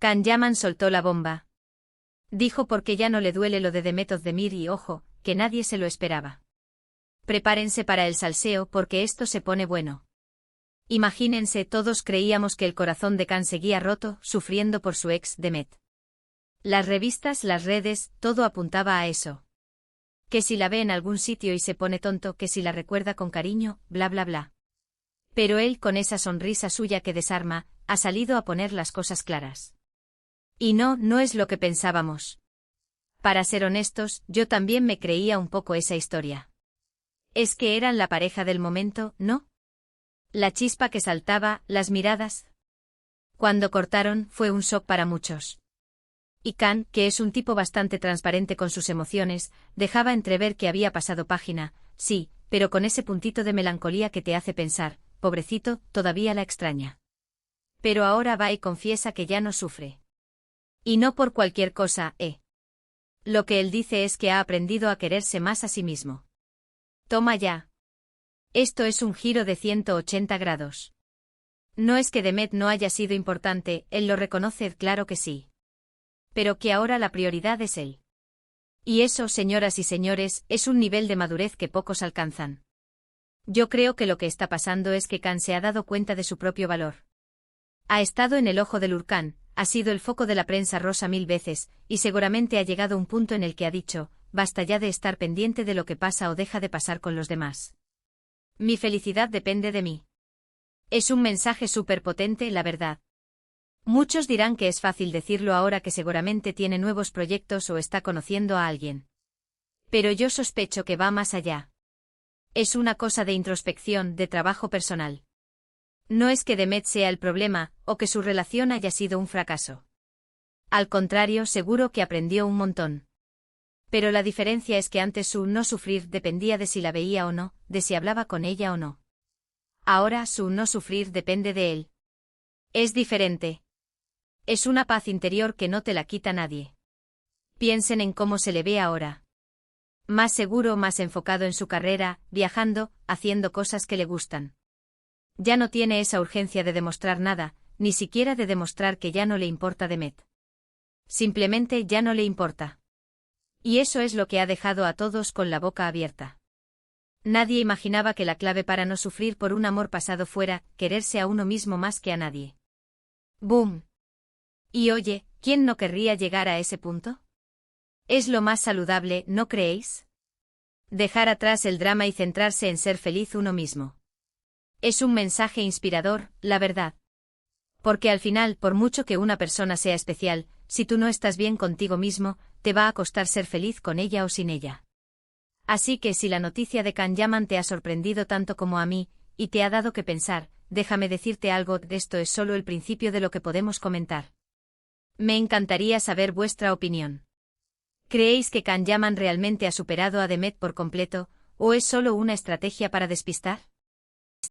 Can Yaman soltó la bomba. Dijo porque ya no le duele lo de Demet Özdemir y ojo, que nadie se lo esperaba. Prepárense para el salseo porque esto se pone bueno. Imagínense, todos creíamos que el corazón de Can seguía roto, sufriendo por su ex Demet. Las revistas, las redes, todo apuntaba a eso. Que si la ve en algún sitio y se pone tonto, que si la recuerda con cariño, bla bla bla. Pero él, con esa sonrisa suya que desarma, ha salido a poner las cosas claras. Y no es lo que pensábamos. Para ser honestos, yo también me creía un poco esa historia. Es que eran la pareja del momento, ¿no? La chispa que saltaba, las miradas. Cuando cortaron, fue un shock para muchos. Y Can, que es un tipo bastante transparente con sus emociones, dejaba entrever que había pasado página, sí, pero con ese puntito de melancolía que te hace pensar, pobrecito, todavía la extraña. Pero ahora va y confiesa que ya no sufre. Y no por cualquier cosa, Lo que él dice es que ha aprendido a quererse más a sí mismo. Toma ya. Esto es un giro de 180 grados. No es que Demet no haya sido importante, él lo reconoce, claro que sí. Pero que ahora la prioridad es él. Y eso, señoras y señores, es un nivel de madurez que pocos alcanzan. Yo creo que lo que está pasando es que Can se ha dado cuenta de su propio valor. Ha estado en el ojo del huracán, ha sido el foco de la prensa rosa 1000 veces, y seguramente ha llegado un punto en el que ha dicho, basta ya de estar pendiente de lo que pasa o deja de pasar con los demás. Mi felicidad depende de mí. Es un mensaje súper potente, la verdad. Muchos dirán que es fácil decirlo ahora que seguramente tiene nuevos proyectos o está conociendo a alguien. Pero yo sospecho que va más allá. Es una cosa de introspección, de trabajo personal. No es que Demet sea el problema, o que su relación haya sido un fracaso. Al contrario, seguro que aprendió un montón. Pero la diferencia es que antes su no sufrir dependía de si la veía o no, de si hablaba con ella o no. Ahora su no sufrir depende de él. Es diferente. Es una paz interior que no te la quita nadie. Piensen en cómo se le ve ahora. Más seguro, más enfocado en su carrera, viajando, haciendo cosas que le gustan. Ya no tiene esa urgencia de demostrar nada, ni siquiera de demostrar que ya no le importa Demet. Simplemente ya no le importa. Y eso es lo que ha dejado a todos con la boca abierta. Nadie imaginaba que la clave para no sufrir por un amor pasado fuera quererse a uno mismo más que a nadie. ¡Boom! Y oye, ¿quién no querría llegar a ese punto? Es lo más saludable, ¿no creéis? Dejar atrás el drama y centrarse en ser feliz uno mismo. Es un mensaje inspirador, la verdad. Porque al final, por mucho que una persona sea especial, si tú no estás bien contigo mismo, te va a costar ser feliz con ella o sin ella. Así que si la noticia de Can Yaman te ha sorprendido tanto como a mí, y te ha dado que pensar, déjame decirte algo, esto es solo el principio de lo que podemos comentar. Me encantaría saber vuestra opinión. ¿Creéis que Can Yaman realmente ha superado a Demet por completo, o es solo una estrategia para despistar?